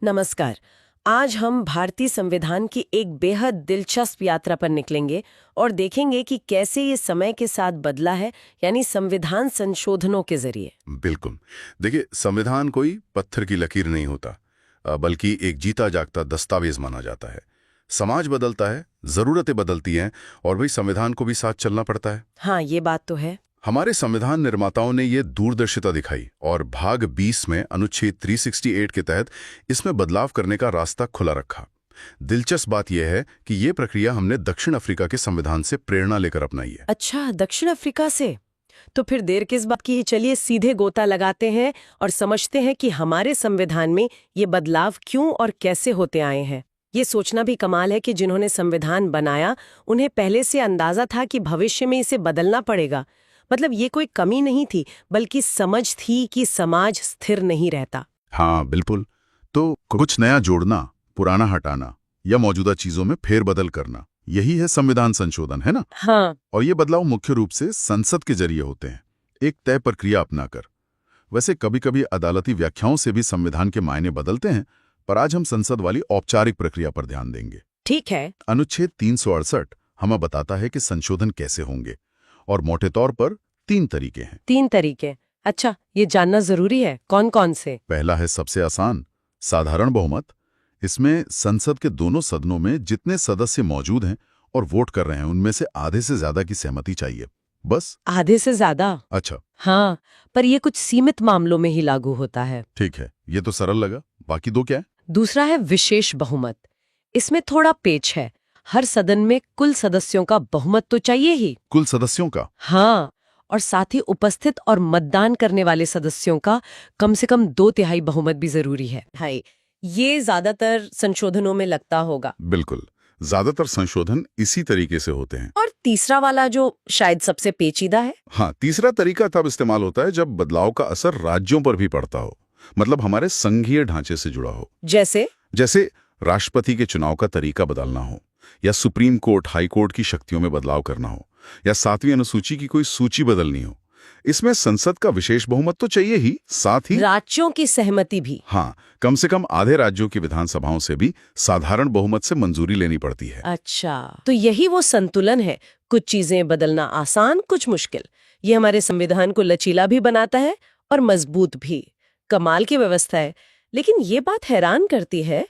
नमस्कार। आज हम भारतीय संविधान की एक बेहद दिलचस्प यात्रा पर निकलेंगे और देखेंगे कि कैसे ये समय के साथ बदला है, यानी संविधान संशोधनों के जरिए। बिल्कुल। देखिए, संविधान कोई पत्थर की लकीर नहीं होता, बल्कि एक जीता जागता दस्तावेज माना जाता है। समाज बदलता है, जरूरतें बदलती हैं, और वही संविधान को भी साथ चलना पड़ता है। हाँ, ये बात तो है। हमारे संविधान निर्माताओं ने ये दूरदर्शिता दिखाई और भाग 20 में अनुच्छेद 368 के तहत इसमें बदलाव करने का रास्ता खुला रखा। दिलचस्प बात यह है कि ये प्रक्रिया हमने दक्षिण अफ्रीका के संविधान से प्रेरणा लेकर अपनाई है। अच्छा, दक्षिण अफ्रीका से? तो फिर देर किस बात की है, चलिए सीधे गोता लगाते हैं और समझते हैं कि हमारे संविधान में ये बदलाव क्यों और कैसे होते आए हैं। ये सोचना भी कमाल है कि जिन्होंने संविधान बनाया उन्हें पहले से अंदाजा था कि भविष्य में इसे बदलना पड़ेगा। मतलब ये कोई कमी नहीं थी, बल्कि समझ थी कि समाज स्थिर नहीं रहता। हाँ, बिल्कुल। तो कुछ नया जोड़ना, पुराना हटाना या मौजूदा चीजों में फेरबदल करना, यही है संविधान संशोधन, है ना? हाँ। और ये बदलाव मुख्य रूप से संसद के जरिए होते हैं, एक तय प्रक्रिया अपनाकर। वैसे कभी कभी अदालती व्याख्याओं से भी संविधान के मायने बदलते हैं, पर आज हम संसद वाली औपचारिक प्रक्रिया पर ध्यान देंगे। ठीक है। अनुच्छेद 368 हमें बताता है कि संशोधन कैसे होंगे, और मोटे तौर पर 3 तरीके हैं। 3 तरीके? अच्छा, ये जानना जरूरी है। कौन कौन से? पहला है सबसे आसान, साधारण बहुमत। इसमें संसद के दोनों सदनों में जितने सदस्य मौजूद हैं और वोट कर रहे हैं, उनमें से आधे से ज्यादा की सहमति चाहिए, बस। आधे से ज्यादा? अच्छा, हाँ, पर ये कुछ सीमित मामलों में ही लागू होता है। ठीक है, ये तो सरल लगा। बाकी 2 क्या है? दूसरा है विशेष बहुमत। इसमें थोड़ा पेच है। हर सदन में कुल सदस्यों का बहुमत तो चाहिए ही। कुल सदस्यों का? हाँ, और साथ ही उपस्थित और मतदान करने वाले सदस्यों का कम से कम 2/3 बहुमत भी जरूरी है। हाय, ये ज्यादातर संशोधनों में लगता होगा। बिल्कुल, ज्यादातर संशोधन इसी तरीके से होते हैं। और तीसरा वाला जो शायद सबसे पेचीदा है। हाँ, तीसरा तरीका तब इस्तेमाल होता है जब बदलाव का असर राज्यों पर भी पड़ता हो, मतलब हमारे संघीय ढांचे से जुड़ा हो। जैसे राष्ट्रपति के चुनाव का तरीका बदलना हो, या सुप्रीम कोर्ट, हाई कोर्ट की शक्तियों में बदलाव करना हो, या 7वीं अनुसूची की कोई सूची बदलनी हो। इसमें संसद का विशेष बहुमत तो चाहिए ही, साथ ही राज्यों की सहमति भी। हाँ, कम से कम आधे राज्यों की विधानसभाओं से भी साधारण बहुमत से मंजूरी लेनी पड़ती है। अच्छा, तो यही वो संतुलन है। कुछ चीजें बदलना आसान, कुछ मुश्किल। ये हमारे संविधान को लचीला भी बनाता है और मजबूत भी। कमाल की व्यवस्था है। लेकिन ये बात हैरान करती है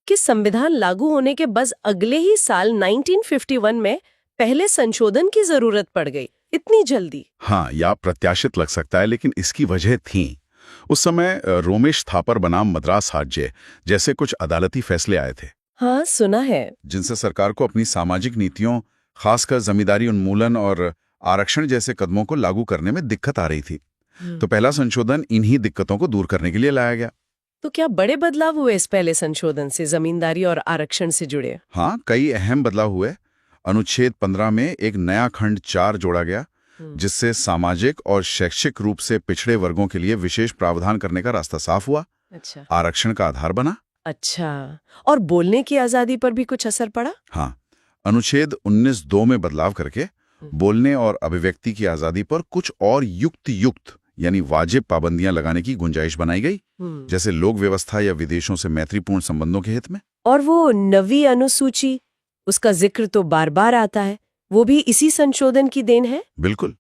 कि संविधान लागू होने के बस अगले ही साल 1951 में पहले संशोधन की जरूरत पड़ गई। इतनी जल्दी? हाँ, या प्रत्याशित लग सकता है, लेकिन इसकी वजह थी। उस समय रोमेश थापर बनाम मद्रास राज्य जैसे कुछ अदालती फैसले आए थे। हाँ, सुना है। जिनसे सरकार को अपनी सामाजिक नीतियों, खासकर जमींदारी उन्मूलन और आरक्षण जैसे कदमों को लागू करने में दिक्कत आ रही थी। तो पहला संशोधन इन्हीं दिक्कतों को दूर करने के लिए लाया गया। तो क्या बड़े बदलाव हुए इस पहले संशोधन से, जमींदारी और आरक्षण से जुड़े? हाँ, कई अहम बदलाव हुए। अनुच्छेद 15 में एक नया खंड 4 जोड़ा गया, जिससे सामाजिक और शैक्षिक रूप से पिछड़े वर्गों के लिए विशेष प्रावधान करने का रास्ता साफ हुआ। अच्छा। आरक्षण का आधार बना। अच्छा, और बोलने की आजादी पर भी कुछ असर पड़ा? हाँ, अनुच्छेद 19(2) में बदलाव करके बोलने और अभिव्यक्ति की आजादी पर कुछ और युक्त यानी वाजिब पाबंदियां लगाने की गुंजाइश बनाई गई, जैसे लोक व्यवस्था या विदेशों से मैत्रीपूर्ण संबंधों के हित में। और वो 9वीं अनुसूची, उसका जिक्र तो बार बार आता है, वो भी इसी संशोधन की देन है? बिल्कुल।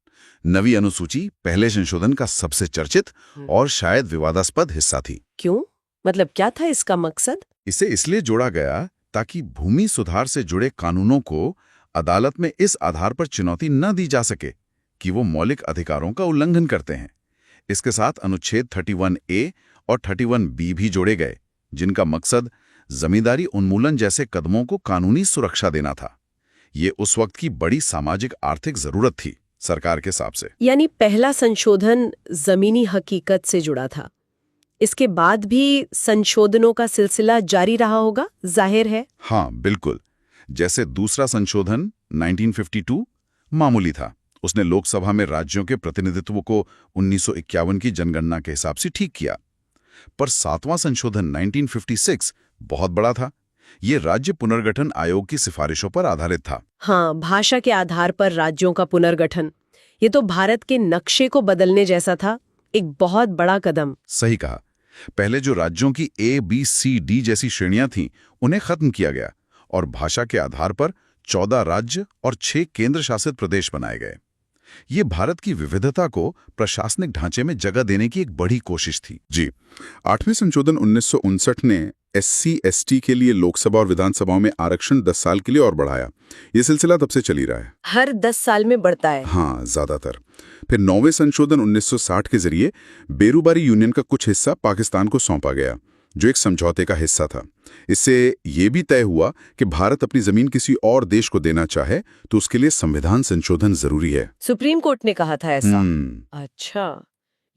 9वीं अनुसूची पहले संशोधन का सबसे चर्चित और शायद विवादास्पद हिस्सा थी। क्यों? मतलब क्या था इसका मकसद? इसे इसलिए जोड़ा गया ताकि भूमि सुधार से जुड़े कानूनों को अदालत में इस आधार पर चुनौती न दी जा सके कि वो मौलिक अधिकारों का उल्लंघन करते हैं। इसके साथ अनुच्छेद 31A और 31B भी जोड़े गए, जिनका मकसद जमींदारी उन्मूलन जैसे कदमों को कानूनी सुरक्षा देना था। ये उस वक्त की बड़ी सामाजिक आर्थिक जरूरत थी सरकार के हिसाब से। यानी पहला संशोधन जमीनी हकीकत से जुड़ा था। इसके बाद भी संशोधनों का सिलसिला जारी रहा होगा, जाहिर है। हाँ, बिल्कुल। जैसे दूसरा संशोधन 1952 मामूली था। उसने लोकसभा में राज्यों के प्रतिनिधित्व को 1951 की जनगणना के हिसाब से ठीक किया। पर 7वां संशोधन 1956 बहुत बड़ा था। ये राज्य पुनर्गठन आयोग की सिफारिशों पर आधारित था। हाँ, भाषा के आधार पर राज्यों का पुनर्गठन। ये तो भारत के नक्शे को बदलने जैसा था, एक बहुत बड़ा कदम। सही कहा। पहले जो राज्यों की A, B, C, D जैसी श्रेणियां थीं, उन्हें खत्म किया गया और भाषा के आधार पर 14 राज्य और 6 केंद्र शासित प्रदेश बनाए गए। ये भारत की विविधता को प्रशासनिक ढांचे में जगह देने की एक बड़ी कोशिश थी। जी, 8वें संशोधन 1959 ने SC/ST के लिए लोकसभा और विधानसभाओं में आरक्षण 10 साल के लिए और बढ़ाया। ये सिलसिला तब से चली रहा है। हर 10 साल में बढ़ता है। हाँ, ज्यादातर। फिर 9वें संशोधन 1960 के जरिए बेरूबारी यूनियन का कुछ हिस्सा पाकिस्तान को सौंपा गया, जो एक समझौते का हिस्सा था। इससे ये भी तय हुआ कि भारत अपनी जमीन किसी और देश को देना चाहे तो उसके लिए संविधान संशोधन जरूरी है। सुप्रीम कोर्ट ने कहा था ऐसा। अच्छा,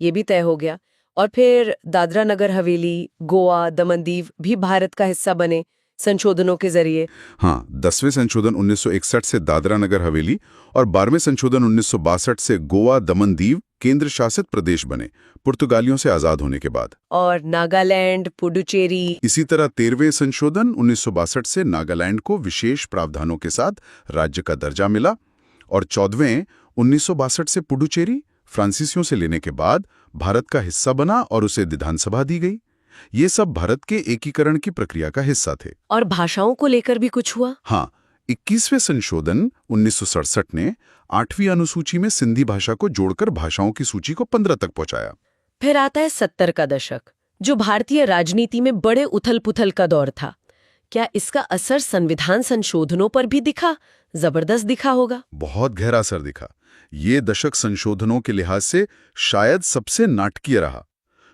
ये भी तय हो गया। और फिर दादरा नगर हवेली, गोवा, दमन दीव भी भारत का हिस्सा बने संशोधनों के जरिए। हाँ, 10वें संशोधन 1961 से दादरा नगर हवेली और 12वें संशोधन 1962 से गोवा, दमन दीव केंद्र शासित प्रदेश बने, पुर्तगालियों से आजाद होने के बाद। और नागालैंड, पुडुचेरी। इसी तरह 13वें संशोधन 1962 से नागालैंड को विशेष प्रावधानों के साथ राज्य का दर्जा मिला और 14वें 1962 से पुडुचेरी फ्रांसीसियों से लेने के बाद भारत का हिस्सा बना और उसे विधानसभा दी गई। ये सब भारत के एकीकरण की प्रक्रिया का हिस्सा थे। और भाषाओं को लेकर भी कुछ हुआ? हाँ, 21वें संशोधन 1967 ने 8वीं अनुसूची में सिंधी भाषा को जोड़कर भाषाओं की सूची को 15 तक पहुंचाया। फिर आता है 70 का दशक, जो भारतीय राजनीति में बड़े उथल-पुथल का दौर था। क्या इसका असर संविधान संशोधनों पर भी दिखा? जबरदस्त दिखा होगा। बहुत गहरा असर दिखा। ये दशक संशोधनों के लिहाज से शायद सबसे नाटकीय रहा।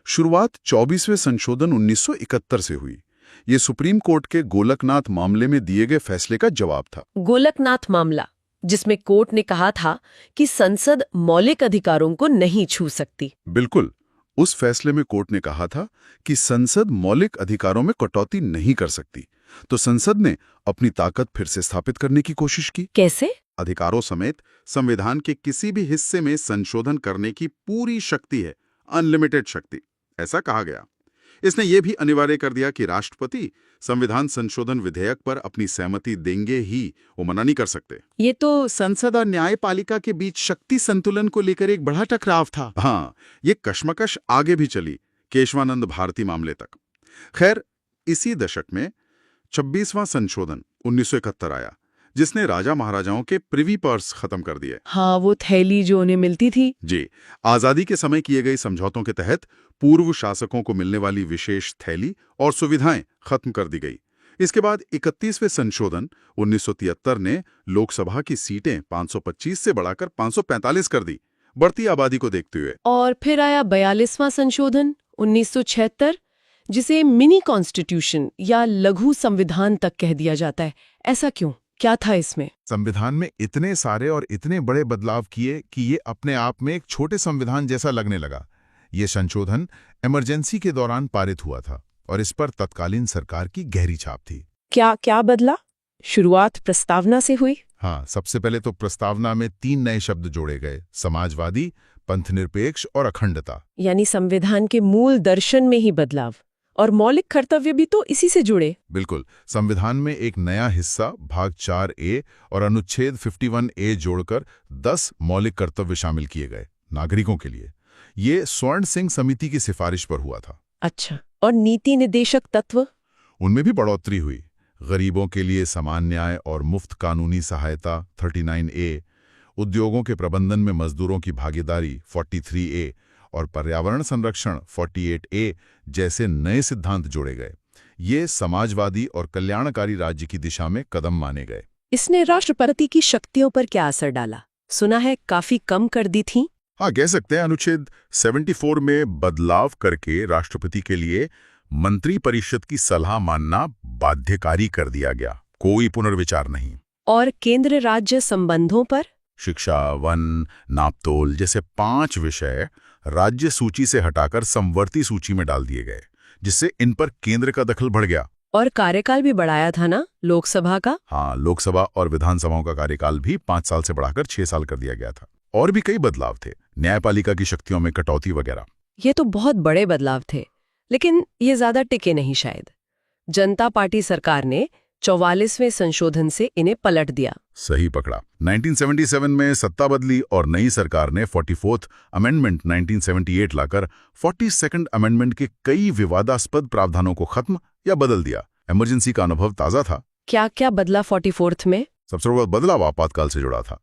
शुरुआत 24वें संशोधन 1971 से हुई। ये सुप्रीम कोर्ट के गोलकनाथ मामले में दिए गए फैसले का जवाब था। गोलकनाथ मामला, जिसमें कोर्ट ने कहा था कि संसद मौलिक अधिकारों को नहीं छू सकती। बिल्कुल। उस फैसले में कोर्ट ने कहा था कि संसद मौलिक अधिकारों में कटौती नहीं कर सकती, तो संसद ने अपनी ताकत फिर से स्थापित करने की कोशिश की। कैसे? अधिकारों समेत संविधान के किसी भी हिस्से में संशोधन करने की पूरी शक्ति है, अनलिमिटेड शक्ति, ऐसा कहा गया। इसने यह भी अनिवार्य कर दिया कि राष्ट्रपति संविधान संशोधन विधेयक पर अपनी सहमति देंगे ही, वो मना नहीं कर सकते। ये तो संसद और न्यायपालिका के बीच शक्ति संतुलन को लेकर एक बड़ा टकराव था। हाँ, ये कश्मकश आगे भी चली केशवानंद भारती मामले तक। खैर, इसी दशक में 26वां संशोधन 1971 आया, जिसने राजा महाराजाओं के प्रिवी पर्स खत्म कर दिए। हाँ, वो थैली जो उन्हें मिलती थी। जी, आजादी के समय किए गए समझौतों के तहत पूर्व शासकों को मिलने वाली विशेष थैली और सुविधाएं खत्म कर दी गई। इसके बाद 31वें संशोधन 1973 ने लोकसभा की सीटें 525 से बढ़ाकर 545 कर दी, बढ़ती आबादी को देखते हुए। और फिर आया 42वां संशोधन 1976, जिसे मिनी कॉन्स्टिट्यूशन या लघु संविधान तक कह दिया जाता है। ऐसा क्यों? क्या था इसमें? संविधान में इतने सारे और इतने बड़े बदलाव किए कि ये अपने आप में एक छोटे संविधान जैसा लगने लगा। ये संशोधन इमरजेंसी के दौरान पारित हुआ था और इस पर तत्कालीन सरकार की गहरी छाप थी। क्या बदला? शुरुआत प्रस्तावना से हुई। हाँ, सबसे पहले तो प्रस्तावना में 3 नए शब्द जोड़े गए: समाजवादी, पंथनिरपेक्ष और अखंडता। यानी संविधान के मूल दर्शन में ही बदलाव। और मौलिक कर्तव्य भी तो इसी से जुड़े। बिल्कुल। संविधान में एक नया हिस्सा भाग 4A और अनुच्छेद 51A जोड़कर 10 मौलिक कर्तव्य शामिल किए गए नागरिकों के लिए। ये स्वर्ण सिंह समिति की सिफारिश पर हुआ था। अच्छा, और नीति निर्देशक तत्व? उनमें भी बढ़ोतरी हुई। गरीबों के लिए समान न्याय और मुफ्त कानूनी सहायता 39A, उद्योगों के प्रबंधन में मजदूरों की भागीदारी 43A और पर्यावरण संरक्षण 48A जैसे नए सिद्धांत जोड़े गए। ये समाजवादी और कल्याणकारी राज्य की दिशा में कदम माने गए। इसने राष्ट्रपति की शक्तियों पर क्या असर डाला? सुना है काफी कम कर दी थी। हाँ, कह सकते हैं। अनुच्छेद 74 में बदलाव करके राष्ट्रपति के लिए मंत्री परिषद की सलाह मानना बाध्यकारी कर दिया गया, कोई पुनर्विचार नहीं। और केंद्र राज्य संबंधों पर? शिक्षा, वन, नापतोल जैसे 5 विषय राज्य सूची से हटाकर समवर्ती सूची में डाल दिए गए, जिससे इन पर केंद्र का दखल बढ़ गया। और कार्यकाल भी बढ़ाया था ना लोकसभा का? हाँ, लोकसभा और विधानसभाओं का कार्यकाल भी 5 साल से बढ़ाकर 6 साल कर दिया गया था। और भी कई बदलाव थे, न्यायपालिका की शक्तियों में कटौती वगैरह। ये तो बहुत बड़े बदलाव थे, लेकिन ये ज्यादा टिके नहीं शायद। जनता पार्टी सरकार ने 44वें संशोधन से इन्हें पलट दिया। सही पकड़ा। 1977 में सत्ता बदली और नई सरकार ने 44th अमेंडमेंट 1978 लाकर 42nd अमेंडमेंट के कई विवादास्पद प्रावधानों को खत्म या बदल दिया। इमरजेंसी का अनुभव ताजा था। क्या क्या बदला 44th में? सबसे बड़ा बदलाव आपातकाल से जुड़ा था।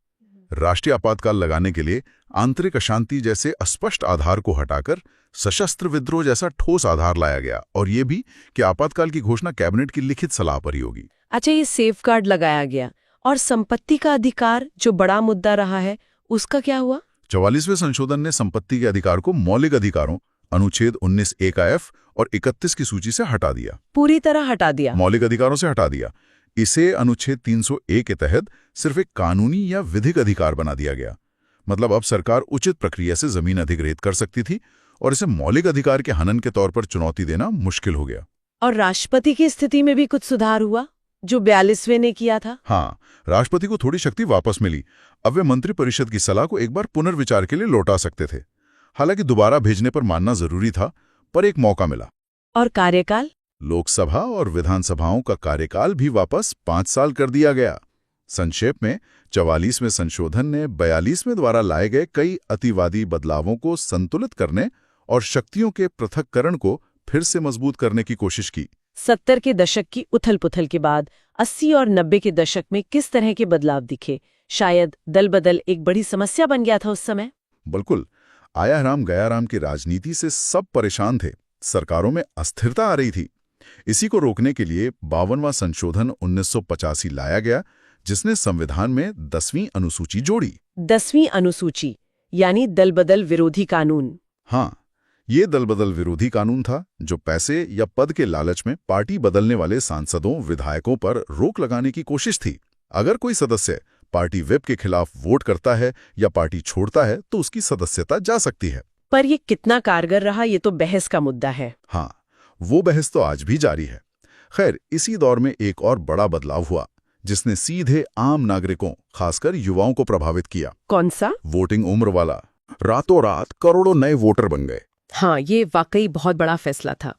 राष्ट्रीय आपातकाल लगाने के लिए आंतरिक अशांति जैसे अस्पष्ट आधार को हटाकर सशस्त्र विद्रोह जैसा ठोस आधार लाया गया, और ये भी कि आपातकाल की घोषणा कैबिनेट की लिखित सलाह पर ही होगी। अच्छा, ये सेफगार्ड लगाया गया। और संपत्ति का अधिकार जो बड़ा मुद्दा रहा है, उसका क्या हुआ? 44वें संशोधन ने संपत्ति के अधिकार को मौलिक अधिकारों अनुच्छेद 19A का F और 31 की सूची से हटा दिया। पूरी तरह हटा दिया? मौलिक अधिकारों से हटा दिया। इसे अनुच्छेद 300A के तहत सिर्फ एक कानूनी या विधिक अधिकार बना दिया गया। मतलब अब सरकार उचित प्रक्रिया से जमीन अधिग्रहित कर सकती थी, और इसे मौलिक अधिकार के हनन के तौर पर चुनौती देना मुश्किल हो गया। और राष्ट्रपति की स्थिति में भी कुछ सुधार हुआ, जो 42वें ने किया था। हाँ, राष्ट्रपति को थोड़ी शक्ति वापस मिली। अब वे मंत्रिपरिषद की सलाह को एक बार पुनर्विचार के लिए लौटा सकते थे। हालांकि दोबारा भेजने पर मानना जरूरी था, पर एक मौका मिला। और कार्यकाल? लोकसभा और विधानसभाओं का कार्यकाल भी वापस 5 साल कर दिया गया। संक्षेप में 44वें संशोधन ने 42वें द्वारा लाए गए कई अतिवादी बदलावों को संतुलित करने और शक्तियों के पृथक्करण को फिर से मजबूत करने की कोशिश की। 70 के दशक की उथल-पुथल के बाद 80 और 90 के दशक में किस तरह के बदलाव दिखे? शायद दल बदल एक बड़ी समस्या बन गया था उस समय। बिल्कुल, आया राम गया राम की राजनीति से सब परेशान थे। सरकारों में अस्थिरता आ रही थी। इसी को रोकने के लिए 52वां संशोधन 1985 लाया गया, जिसने संविधान में 10वीं अनुसूची जोड़ी। 10वीं अनुसूची यानी दल बदल विरोधी कानून। हाँ, ये दल बदल विरोधी कानून था, जो पैसे या पद के लालच में पार्टी बदलने वाले सांसदों विधायकों पर रोक लगाने की कोशिश थी। अगर कोई सदस्य पार्टी व्हिप के खिलाफ वोट करता है या पार्टी छोड़ता है तो उसकी सदस्यता जा सकती है। पर ये कितना कारगर रहा, ये तो बहस का मुद्दा है। हाँ, वो बहस तो आज भी जारी है। खैर, इसी दौर में एक और बड़ा बदलाव हुआ, जिसने सीधे आम नागरिकों, खासकर युवाओं को प्रभावित किया। कौन सा? वोटिंग उम्र वाला। रातों रात करोड़ों नए वोटर बन गए। हाँ, ये वाकई बहुत बड़ा फैसला था।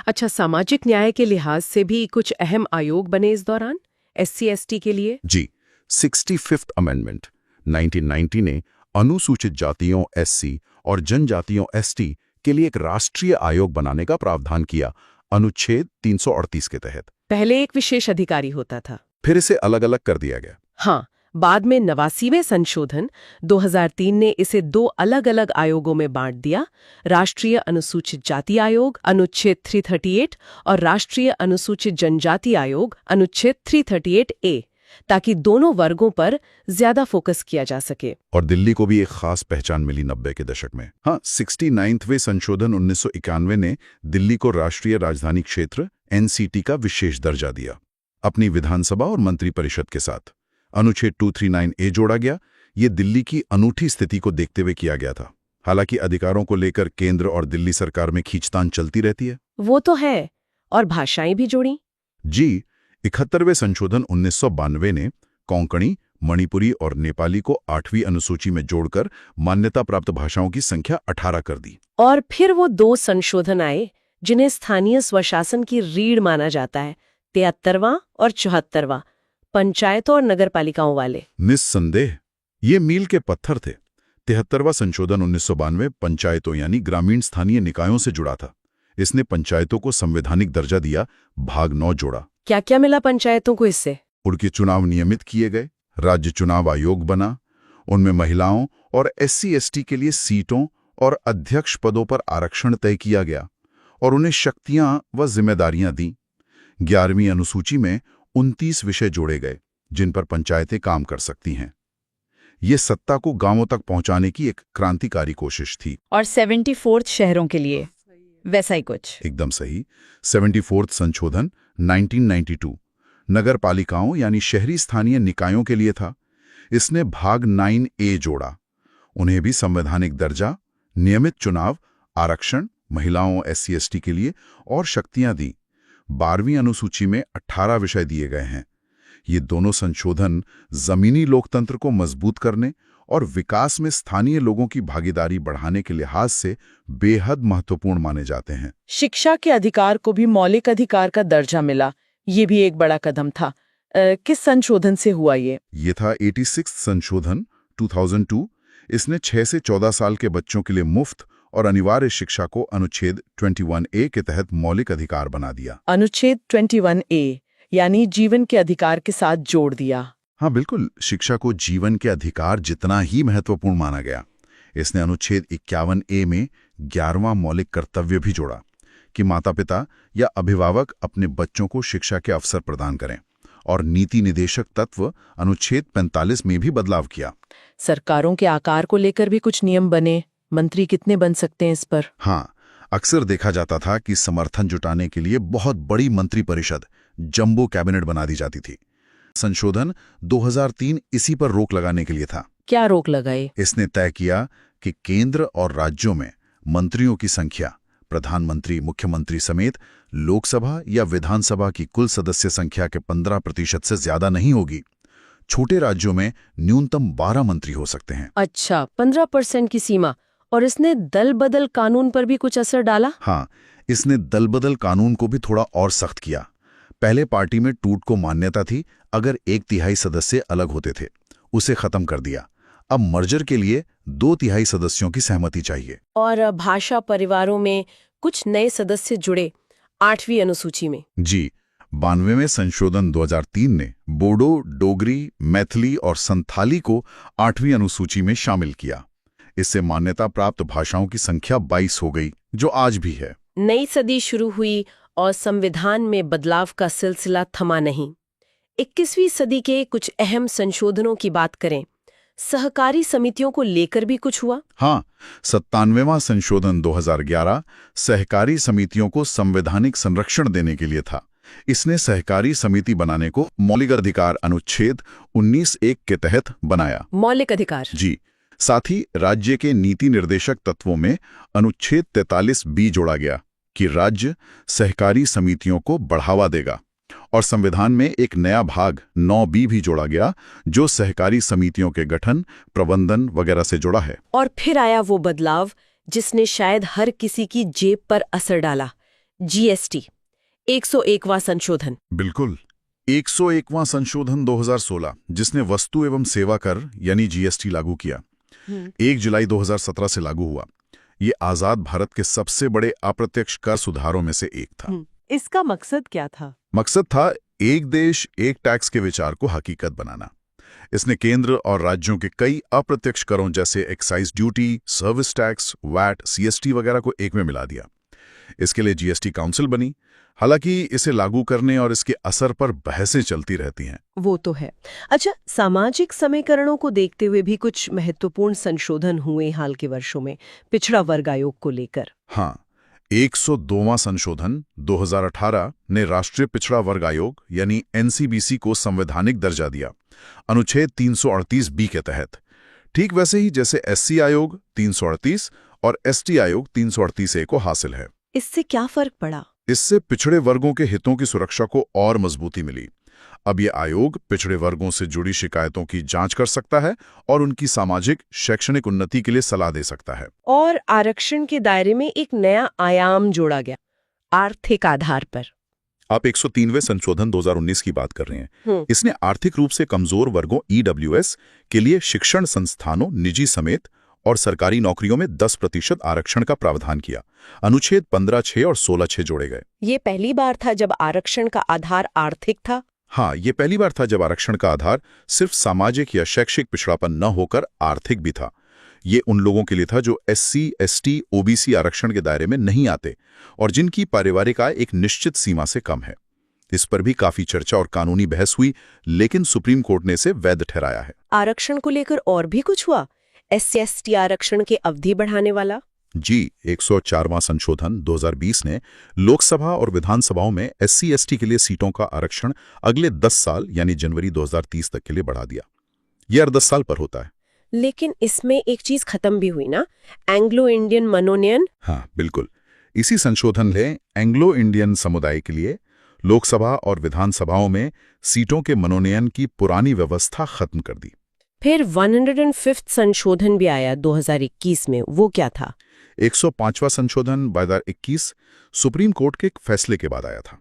अच्छा, सामाजिक न्याय के लिहाज से भी कुछ अहम आयोग बने इस दौरान SC/ST के लिए। जी, 65th अमेंडमेंट 1990 ने अनुसूचित जातियों SC और जनजातियों ST के लिए एक राष्ट्रीय आयोग बनाने का प्रावधान किया, अनुच्छेद 338 के तहत। पहले एक विशेष अधिकारी होता था, फिर इसे अलग अलग कर दिया गया। हाँ, बाद में 89वें संशोधन 2003 ने इसे 2 अलग-अलग आयोगों में बांट दिया, राष्ट्रीय अनुसूचित जाति आयोग अनुच्छेद 338 और राष्ट्रीय अनुसूचित जनजाति आयोग अनुच्छेद 338A, ताकि दोनों वर्गों पर ज्यादा फोकस किया जा सके। और दिल्ली को भी एक खास पहचान मिली 90 के दशक में। हाँ, 69वें संशोधन 1991 ने दिल्ली को राष्ट्रीय राजधानी क्षेत्र NCT का विशेष दर्जा दिया, अपनी विधानसभा और मंत्रिपरिषद के साथ। अनुच्छेद 239A जोड़ा गया। ये दिल्ली की अनूठी स्थिति को देखते हुए किया गया था। हालांकि अधिकारों को लेकर केंद्र और दिल्ली सरकार में खींचतान चलती रहती है। वो तो है, और भाषाएं भी जोड़ी। जी, 71वें संशोधन 1992 ने कोंकणी, मणिपुरी और नेपाली को 8वीं अनुसूची में जोड़कर मान्यता प्राप्त भाषाओं की संख्या 18 कर दी। और फिर वो 2 संशोधन आए जिन्हें स्थानीय स्वशासन की रीढ़ माना जाता है, 73वां और 74वां, पंचायतों और नगरपालिकाओं वाले। निस्संदेह ये मील के पत्थर थे। 73वां संशोधन 1992 पंचायतों यानी ग्रामीण स्थानीय निकायों से जुड़ा था। इसने पंचायतों को संवैधानिक दर्जा दिया, भाग 9 जोड़ा। क्या क्या मिला पंचायतों को इससे? उनके चुनाव नियमित किए गए, राज्य चुनाव आयोग बना, उनमें महिलाओं और SC/ST के लिए सीटों और अध्यक्ष पदों पर आरक्षण तय किया गया और उन्हें शक्तियां व जिम्मेदारियां दी। 11वीं अनुसूची में 29 विषय जोड़े गए जिन पर पंचायतें काम कर सकती हैं। ये सत्ता को गांवों तक पहुंचाने की एक क्रांतिकारी कोशिश थी। और 74th शहरों के लिए वैसा ही कुछ। एकदम सही। 74th संशोधन 1992 नगर पालिकाओं यानी शहरी स्थानीय निकायों के लिए था। इसने भाग 9A जोड़ा, उन्हें भी संवैधानिक दर्जा, नियमित चुनाव, आरक्षण, महिलाओं SC/ST के लिए और शक्तियां दी। 12वीं अनुसूची में 18 विषय दिए गए हैं। ये दोनों संशोधन जमीनी लोकतंत्र को मजबूत करने और विकास में स्थानीय लोगों की भागीदारी बढ़ाने के लिहाज से बेहद महत्वपूर्ण माने जाते हैं। शिक्षा के अधिकार को भी मौलिक अधिकार का दर्जा मिला, ये भी एक बड़ा कदम था। किस संशोधन से हुआ ये? ये था 86 संशोधन 2002। इसने 6 से 14 साल के बच्चों के लिए मुफ्त और अनिवार्य शिक्षा को अनुच्छेद 21A के तहत मौलिक अधिकार बना दिया। अनुच्छेद 21A यानी जीवन के अधिकार के साथ जोड़ दिया। हाँ बिल्कुल, शिक्षा को जीवन के अधिकार जितना ही महत्वपूर्ण माना गया। इसने अनुच्छेद 51A में 11वां मौलिक कर्तव्य भी जोड़ा कि माता-पिता या अभिभावक अपने बच्चों को शिक्षा के अवसर प्रदान करें, और नीति निदेशक तत्व अनुच्छेद 45 में भी बदलाव किया। सरकारों के आकार को लेकर भी कुछ नियम बने। मंत्री कितने बन सकते हैं इस पर? हाँ, अक्सर देखा जाता था कि समर्थन जुटाने के लिए बहुत बड़ी मंत्री परिषद, जंबो कैबिनेट बना दी जाती थी। संशोधन 2003 इसी पर रोक लगाने के लिए था। क्या रोक लगाई? इसने तय किया कि केंद्र और राज्यों में मंत्रियों की संख्या प्रधानमंत्री, मुख्यमंत्री समेत लोकसभा या विधानसभा की कुल सदस्य संख्या के 15% से ज्यादा नहीं होगी। छोटे राज्यों में न्यूनतम 12 मंत्री हो सकते हैं। अच्छा, 15% की सीमा। और इसने दल बदल कानून पर भी कुछ असर डाला? हाँ, इसने दल बदल कानून को भी थोड़ा और सख्त किया। पहले पार्टी में टूट को मान्यता थी अगर 1/3 सदस्य अलग होते थे, उसे खत्म कर दिया। अब मर्जर के लिए 2/3 सदस्यों की सहमति चाहिए। और भाषा परिवारों में कुछ नए सदस्य जुड़े 8वीं अनुसूची में। जी, 92 में संशोधन 2003 ने बोडो, डोगरी, मैथिली और संथाली को 8वीं अनुसूची में शामिल किया। इससे मान्यता प्राप्त भाषाओं की संख्या 22 हो गई, जो आज भी है। नई सदी शुरू हुई और संविधान में बदलाव का सिलसिला थमा नहीं। 21वीं सदी के कुछ अहम संशोधनों की बात करें। सहकारी समितियों को लेकर भी कुछ हुआ? हाँ, 97वां संशोधन 2011 सहकारी समितियों को संवैधानिक संरक्षण देने के लिए था। इसने सहकारी समिति बनाने को मौलिक अधिकार अनुच्छेद 19(1) के तहत बनाया। मौलिक अधिकार? जी, साथ ही राज्य के नीति निर्देशक तत्वों में अनुच्छेद 43B जोड़ा गया कि राज्य सहकारी समितियों को बढ़ावा देगा, और संविधान में एक नया भाग 9B भी जोड़ा गया जो सहकारी समितियों के गठन, प्रबंधन वगैरह से जुड़ा है। और फिर आया वो बदलाव जिसने शायद हर किसी की जेब पर असर डाला, GST 101वां संशोधन। बिल्कुल, 101वां संशोधन 2016 जिसने वस्तु एवं सेवा कर यानी GST लागू किया। 1 जुलाई 2017 से लागू हुआ। ये आजाद भारत के सबसे बड़े अप्रत्यक्ष कर सुधारों में से एक था। इसका मकसद क्या था? मकसद था एक देश एक टैक्स के विचार को हकीकत बनाना। इसने केंद्र और राज्यों के कई अप्रत्यक्ष करों जैसे excise duty, service tax, VAT, CST वगैरह को एक में मिला दिया। इसके लिए GST काउंसिल बनी। हालांकि इसे लागू करने और इसके असर पर बहसें चलती रहती हैं। वो तो है। अच्छा, सामाजिक समीकरणों को देखते हुए भी कुछ महत्वपूर्ण संशोधन हुए हाल के वर्षों में पिछड़ा वर्ग आयोग को लेकर। हाँ, 102वां संशोधन 2018 ने राष्ट्रीय पिछड़ा वर्ग आयोग यानी NCBC को संवैधानिक दर्जा दिया, अनुच्छेद 338B के तहत। ठीक वैसे ही जैसे SC आयोग 338 और ST आयोग 338A को हासिल है। इससे क्या फर्क पड़ा? इससे पिछड़े वर्गों के हितों की सुरक्षा को और मजबूती मिली। अब ये आयोग पिछड़े वर्गों से जुड़ी शिकायतों की जांच कर सकता है और उनकी सामाजिक, शैक्षणिक उन्नति के लिए सलाह दे सकता है। और आरक्षण के दायरे में एक नया आयाम जोड़ा गया, आर्थिक आधार पर। आप 103वें संशोधन 2019 की बात कर रहे हैं। इसने आर्थिक रूप से कमजोर वर्गों EWS के लिए शिक्षण संस्थानों, निजी समेत और सरकारी नौकरियों में 10% आरक्षण का प्रावधान किया। अनुच्छेद 15(6) और 16(6) जोड़े गए। ये पहली बार था जब आरक्षण का आधार आर्थिक था? हाँ, ये पहली बार था जब आरक्षण का आधार सिर्फ सामाजिक या शैक्षिक पिछड़ापन न होकर आर्थिक भी था। ये उन लोगों के लिए था जो SC, ST, OBC आरक्षण के दायरे में नहीं आते और जिनकी पारिवारिक आय एक निश्चित सीमा से कम है। इस पर भी काफी चर्चा और कानूनी बहस हुई, लेकिन सुप्रीम कोर्ट ने इसे वैध ठहराया है। आरक्षण को लेकर और भी कुछ हुआ? SC, ST आरक्षण की अवधि बढ़ाने वाला? जी, 104वां संशोधन 2020 ने लोकसभा और विधानसभाओं में SC, ST के लिए सीटों का आरक्षण अगले 10 साल यानी जनवरी 2030 तक के लिए बढ़ा दिया। यह 10 साल पर होता है। लेकिन इसमें एक चीज खत्म भी हुई ना, एंग्लो इंडियन मनोनयन? हाँ बिल्कुल, इसी संशोधन ने एंग्लो इंडियन समुदाय के लिए लोकसभा और विधानसभाओं में सीटों के मनोनयन की पुरानी व्यवस्था खत्म कर दी। फिर 105वां संशोधन भी आया 2021 में, वो क्या था? 105वां संशोधन 2021 सुप्रीम कोर्ट के एक फैसले के बाद आया था।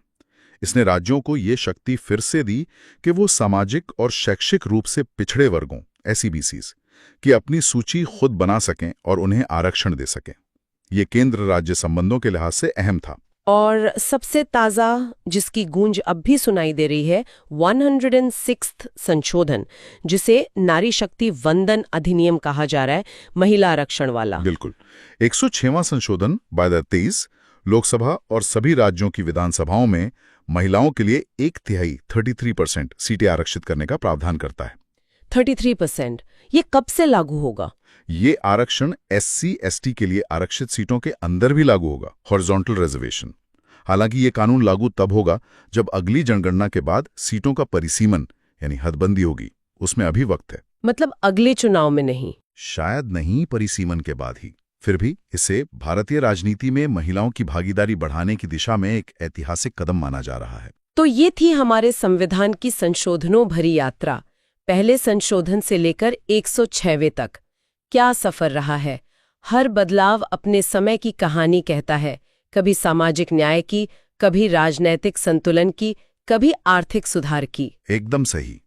इसने राज्यों को ये शक्ति फिर से दी कि वो सामाजिक और शैक्षिक रूप से पिछड़े वर्गों SEBCs की अपनी सूची खुद बना सकें और उन्हें आरक्षण दे सकें। ये केंद्र राज्य संबंधों के लिहाज से अहम था। और सबसे ताज़ा जिसकी गूंज अब भी सुनाई दे रही है 106th संशोधन, जिसे नारी शक्ति वंदन अधिनियम कहा जा रहा है, महिला आरक्षण वाला। बिल्कुल। 106वां संशोधन 2023 लोकसभा और सभी राज्यों की विधानसभाओं में महिलाओं के लिए 1/3 33% सीटें आरक्षित करने का प्रावधान करता है। 33%। ये कब से लागू होगा? ये आरक्षण SC/ST के लिए आरक्षित सीटों के अंदर भी लागू होगा, हॉरिजॉन्टल रिजर्वेशन। हालांकि ये कानून लागू तब होगा जब अगली जनगणना के बाद सीटों का परिसीमन यानी हदबंदी होगी। उसमें अभी वक्त है। मतलब अगले चुनाव में नहीं? शायद नहीं, परिसीमन के बाद ही। फिर भी इसे भारतीय राजनीति में महिलाओं की भागीदारी बढ़ाने की दिशा में एक ऐतिहासिक कदम माना जा रहा है। तो ये थी हमारे संविधान की संशोधनों भरी यात्रा, पहले संशोधन से लेकर 106वें तक। क्या सफर रहा है। हर बदलाव अपने समय की कहानी कहता है, कभी सामाजिक न्याय की, कभी राजनैतिक संतुलन की, कभी आर्थिक सुधार की। एकदम सही।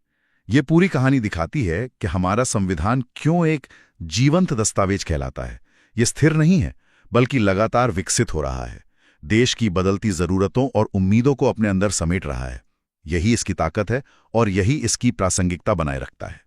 ये पूरी कहानी दिखाती है कि हमारा संविधान क्यों एक जीवंत दस्तावेज कहलाता है। ये स्थिर नहीं है, बल्कि लगातार विकसित हो रहा है, देश की बदलती जरूरतों और उम्मीदों को अपने अंदर समेट रहा है। यही इसकी ताकत है और यही इसकी प्रासंगिकता बनाए रखता है।